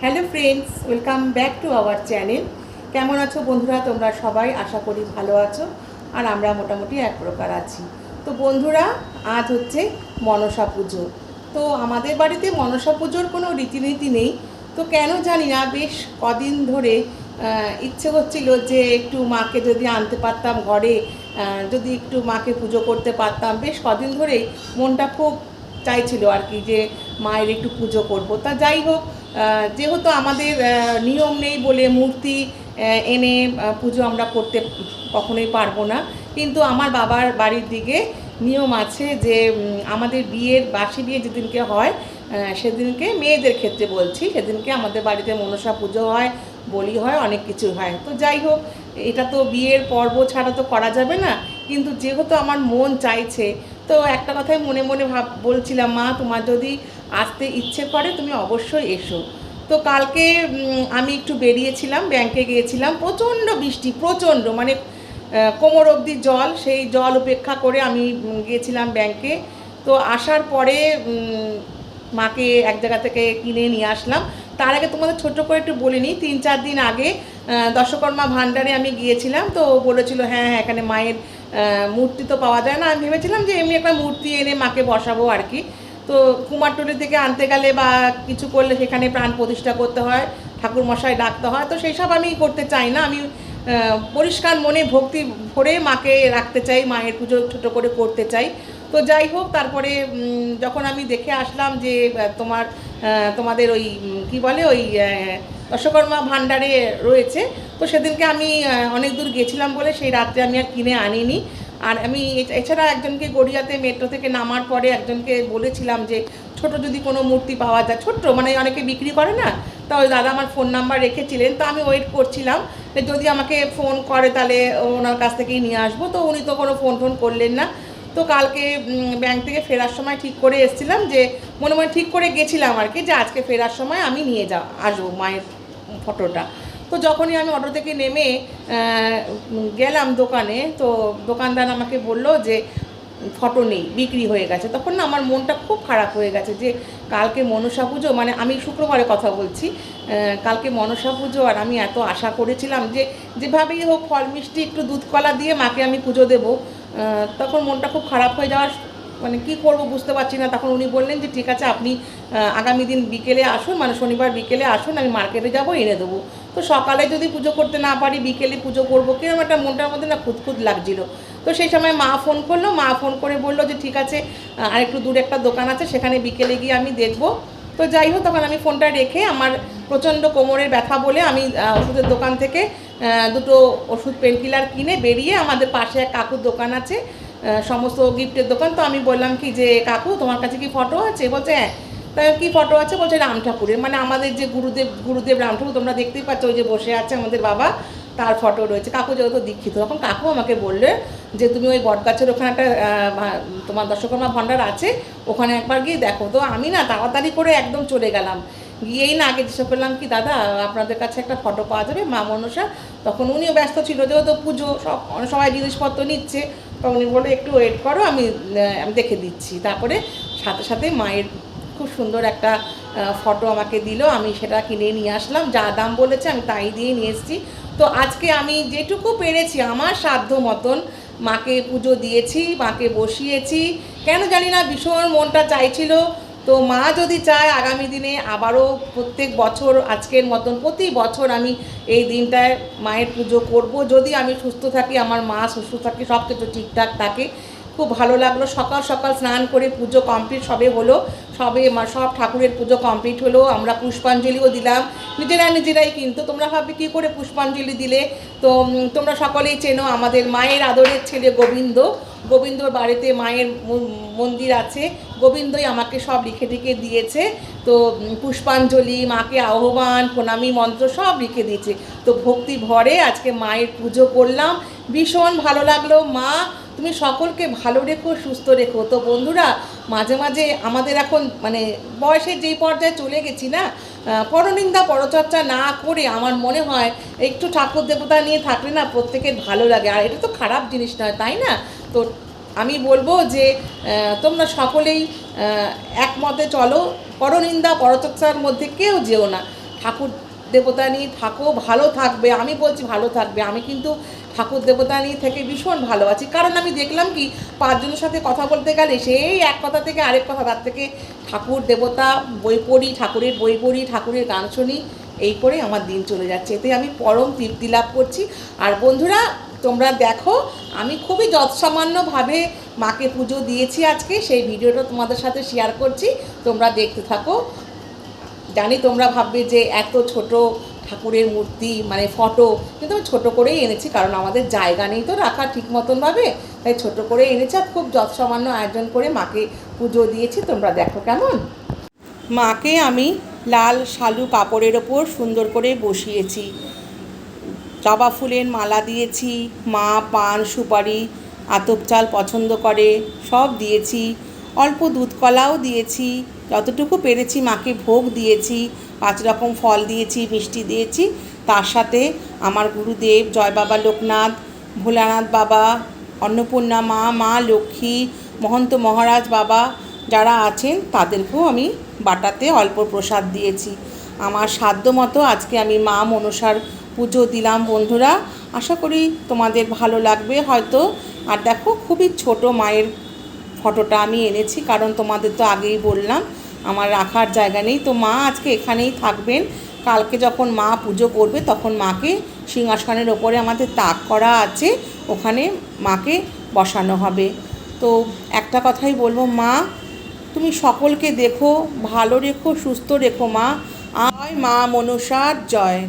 Hello friends, welcome back to our channel. কেমন আছো বন্ধুরা? তোমরা সবাই আশা করি ভালো আছো, আর আমরা মোটামুটি এক প্রকার আছি। তো বন্ধুরা, আজ হচ্ছে মনসা পুজো। তো আমাদের বাড়িতে মনসা পুজোর কোনো রীতিনীতি নেই। তো কেন জানি না, বেশ কদিন ধরে ইচ্ছে হচ্ছিল যে একটু মাকে যদি আনতে পারতাম ঘরে, যদি একটু মাকে পুজো করতে পারতাম। বেশ কদিন ধরেই মনটা খুব চাইছিল আর কি, যে মায়ের একটু পুজো করব। তা যাই হোক, যেহেতু আমাদের নিয়ম নেই বলে মূর্তি এনে পুজো আমরা করতে কখনোই পারবো না। কিন্তু আমার বাবার বাড়ির দিকে নিয়ম আছে যে আমাদের বাসি বিয়ে যেদিনকে হয়, সেদিনকে মেয়েদের ক্ষেত্রে বলছি, সেদিনকে আমাদের বাড়িতে মনসা পুজো হয়, বলি হয়, অনেক কিছু হয়। তো যাই হোক, এটা তো বিয়ের পর্ব ছাড়া তো করা যাবে না। কিন্তু যেহেতু আমার মন চাইছে, তো একটা কথাই মনে মনে বলছিলাম, মা তোমার যদি আসতে ইচ্ছে করে তুমি অবশ্যই এসো। তো কালকে আমি একটু বেরিয়েছিলাম, ব্যাংকে গিয়েছিলাম, প্রচণ্ড বৃষ্টি, প্রচণ্ড মানে কোমর অবধি জল। সেই জল উপেক্ষা করে আমি গিয়েছিলাম ব্যাংকে। তো আসার পরে মাকে এক জায়গা থেকে কিনে নিয়ে আসলাম। তার আগে তোমাদের ছোট্ট করে একটু বলে নিই, 3-4 দিন আগে দশকর্মা ভাণ্ডারে আমি গিয়েছিলাম। তো বলেছিল হ্যাঁ হ্যাঁ, এখানে মায়ের মূর্তি তো পাওয়া যায় না। আমি ভেবেছিলাম যে এমনি একটা মূর্তি এনে মাকে বসাবো আর কি। তো কুমারটুলি থেকে আনতে গেলে বা কিছু করলে সেখানে প্রাণ প্রতিষ্ঠা করতে হয়, ঠাকুরমশাই ডাকতে হয়। তো সেই সব আমি করতে চাই না। আমি পরিষ্কার মনে ভক্তি ভরে মাকে রাখতে চাই, মায়ের পুজো ছোটো করে করতে চাই। তো যাই হোক, তারপরে যখন আমি দেখে আসলাম যে তোমাদের ওই কি বলে ওই দশকর্মা ভাণ্ডারে রয়েছে, তো সেদিনকে আমি অনেক দূর গেছিলাম বলে সেই রাত্রে আমি আর কিনে আনিনি। আর আমি এছাড়া একজনকে গড়িয়াতে মেট্রো থেকে নামার পরে একজনকে বলেছিলাম যে ছোট যদি কোনো মূর্তি পাওয়া যায়, ছোট্ট মানে অনেকে বিক্রি করে না, তা ওই দাদা আমার ফোন নাম্বার রেখেছিলেন। তো আমি ওয়েট করছিলাম যে যদি আমাকে ফোন করে তাহলে ওনার কাছ থেকেই নিয়ে আসবো। তো উনি তো কোনো ফোন করলেন না। তো কালকে ব্যাংক থেকে ফেরার সময় ঠিক করে এসেছিলাম, যে মনে মনে ঠিক করে গেছিলাম আর কি, যে আজকে ফেরার সময় আমি নিয়ে আসবো মায়ের ফটোটা। তো যখনই আমি অটো থেকে নেমে গেলাম দোকানে, তো দোকানদার আমাকে বলল যে ফটো নেই, বিক্রি হয়ে গেছে। তখন না আমার মনটা খুব খারাপ হয়ে গেছে, যে কালকে মনসা পুজো, মানে আমি শুক্রবারে কথা বলছি, কালকে মনসা পুজো, আর আমি এত আশা করেছিলাম যে যেভাবেই হোক ফল মিষ্টি একটু দুধ কলা দিয়ে মাকে আমি পুজো দেবো। তখন মনটা খুব খারাপ হয়ে যাওয়ার, মানে কী করবো বুঝতে পারছি না। তখন উনি বললেন যে ঠিক আছে, আপনি আগামী দিন বিকেলে আসুন, মানে শনিবার বিকেলে আসুন, আমি মার্কেটে যাবো, এনে দেবো। তো সকালে যদি পুজো করতে না পারি, বিকেলে পুজো করবো, কিরকম একটা মনটার মধ্যে না খুঁতখুত লাগছিল। তো সেই সময় মা ফোন করলো, মা ফোন করে বললো যে ঠিক আছে, আর একটু দূরে একটা দোকান আছে, সেখানে বিকেলে গিয়ে আমি দেখবো। তো যাই হোক, তখন আমি ফোনটা রেখে, আমার প্রচণ্ড কোমরের ব্যথা বলে আমি ওষুধের দোকান থেকে দুটো ওষুধ পেন কিলার কিনে বেরিয়ে, আমাদের পাশে এক কাকুর দোকান আছে, সমস্ত গিফটের দোকান। তো আমি বললাম কি যে কাকু তোমার কাছে কি ফটো আছে? বলছে হ্যাঁ। তাই কী ফটো আছে? বলছে রাম ঠাকুরের, মানে আমাদের যে গুরুদেব রাম ঠাকুর তোমরা দেখতেই পাচ্ছ, ওই যে বসে আছে আমাদের বাবা, তার ফটো রয়েছে। কাকু যেহেতু দীক্ষিত, তখন কাকু আমাকে বললে যে তুমি ওই বটগাছের ওখানে একটা তোমার দশকর্মা ভাণ্ডার আছে, ওখানে একবার গিয়ে দেখো। তো আমি না তাড়াতাড়ি করে একদম চলে গেলাম। গিয়েই না আগে জিজ্ঞেস করলাম কি দাদা, আপনাদের কাছে একটা ফটো পাওয়া যাবে মা মনসা? তখন উনিও ব্যস্ত ছিল, যেহেতু পুজো, সবাই জিনিসপত্র নিচ্ছে। তখন উনি বলে একটু ওয়েট করো, আমি দেখে দিচ্ছি। তারপরে সাথে সাথে মায়ের খুব সুন্দর একটা ফটো আমাকে দিল, আমি সেটা কিনে নিয়ে আসলাম। যা দাম বলেছে আমি তাই দিয়ে নিয়ে এসেছি। তো আজকে আমি যেটুকু পেরেছি আমার সাধ্য মতন মাকে পুজো দিয়েছি, মাকে বসিয়েছি। কেন জানি না ভীষণ মনটা চাইছিল। তো মা যদি চায় আগামী দিনে আবারও প্রত্যেক বছর আজকের মতন প্রতি বছর আমি এই দিনটায় মায়ের পুজো করব, যদি আমি সুস্থ থাকি, আমার মা সুস্থ থাকে, সব কিছু ঠিকঠাক থাকে। খুব ভালো লাগলো, সকাল সকাল স্নান করে পুজো কমপ্লিট সবে হলো, সব ঠাকুরের পুজো কমপ্লিট হলো। আমরা পুষ্পাঞ্জলিও দিলাম নিজেরাই। কিন্তু তোমরা ভাববে কী করে পুষ্পাঞ্জলি দিলে? তো তোমরা সকলেই চেনো আমাদের মায়ের আদরের ছেলে গোবিন্দর বাড়িতে মায়ের মন্দির আছে। গোবিন্দই আমাকে সব লিখে টিখে দিয়েছে। তো পুষ্পাঞ্জলি, মাকে আহ্বান, প্রণামী মন্ত্র সব লিখে দিয়েছে। তো ভক্তি ভরে আজকে মায়ের পুজো করলাম, ভীষণ ভালো লাগলো। মা তুমি সকলকে ভালো রেখো, সুস্থ রেখো। তো বন্ধুরা, মাঝে মাঝে আমাদের এখন মানে বয়সের যেই পর্যায়ে চলে গেছি না, পরনিন্দা পরচর্চা না করে আমার মনে হয় একটু ঠাকুর দেবতা নিয়ে থাকলে না প্রত্যেকের ভালো লাগে। আর এটা তো খারাপ জিনিস নয়, তাই না? তো আমি বলবো যে তোমরা সকলেই একমতে চলো, পরনিন্দা পরচর্চার মধ্যে কেউ যেও না। ঠাকুর দেবতা নিয়ে থাকো, ভালো থাকবে। আমি বলছি ভালো থাকবে, আমি কিন্তু ঠাকুর দেবতা নিয়ে থেকে ভীষণ ভালো আছি। কারণ আমি দেখলাম কি, পাঁচজনের সাথে কথা বলতে গেলে সেই এক কথা থেকে আরেক কথা, তার থেকে ঠাকুর দেবতা বই পড়ি, ঠাকুরের বই পড়ি, ঠাকুরের গান শুনি, এই করে আমার দিন চলে যাচ্ছে। এতে আমি পরম তৃপ্তি লাভ করছি। আর বন্ধুরা, তোমরা দেখো, আমি খুবই যৎসামান্যভাবে মাকে পুজো দিয়েছি আজকে, সেই ভিডিওটা তোমাদের সাথে শেয়ার করছি, তোমরা দেখতে থাকো। জানি তোমরা ভাববে যে এত ছোট ঠাকুরের মূর্তি মানে ফটো, কিন্তু আমি ছোটো করেই এনেছি, কারণ আমাদের জায়গা নেই তো রাখা ঠিক মতনভাবে, তাই ছোটো করে এনেছি। আর খুব যৎসামান্য আয়োজন করে মাকে পুজো দিয়েছি, তোমরা দেখো কেমন। মাকে আমি লাল শালু কাপড়ের ওপর সুন্দর করে বসিয়েছি, জবা ফুলের মালা দিয়েছি, মা পান সুপারি আতপ চাল পছন্দ করে সব দিয়েছি, অল্প দুধ কলাও দিয়েছি, যতটুকু পেরেছি মাকে ভোগ দিয়েছি, 5 রকম ফল দিয়েছি, মিষ্টি দিয়েছি। তার সাথে আমার গুরুদেব জয় বাবা লোকনাথ, ভোলানাথ বাবা, অন্নপূর্ণা মা, মা লক্ষ্মী, মহন্ত মহারাজ বাবা যারা আছেন তাদেরকেও আমি বাটাতে অল্প প্রসাদ দিয়েছি। আমার সাধ্য মতো আজকে আমি মা মনসার পুজো দিলাম বন্ধুরা। আশা করি তোমাদের ভালো লাগবে হয়তো। আর দেখো, খুবই ছোট মায়ের ফটোটা আমি এনেছি, কারণ তোমাদের তো আগেই বললাম আমার রাখার জায়গা নেই, তো মা আজকে এখানেই থাকবেন। কালকে যখন মা পুজো করবে তখন মাকে সিংহাসনের ওপরে আমাদের তাক করা আছে, ওখানে মাকে বসানো হবে। তো একটা কথাই বলবো, মা তুমি সকলকে দেখো, ভালো রেখো, সুস্থ রেখো মা। আয় মা মনসার জয়।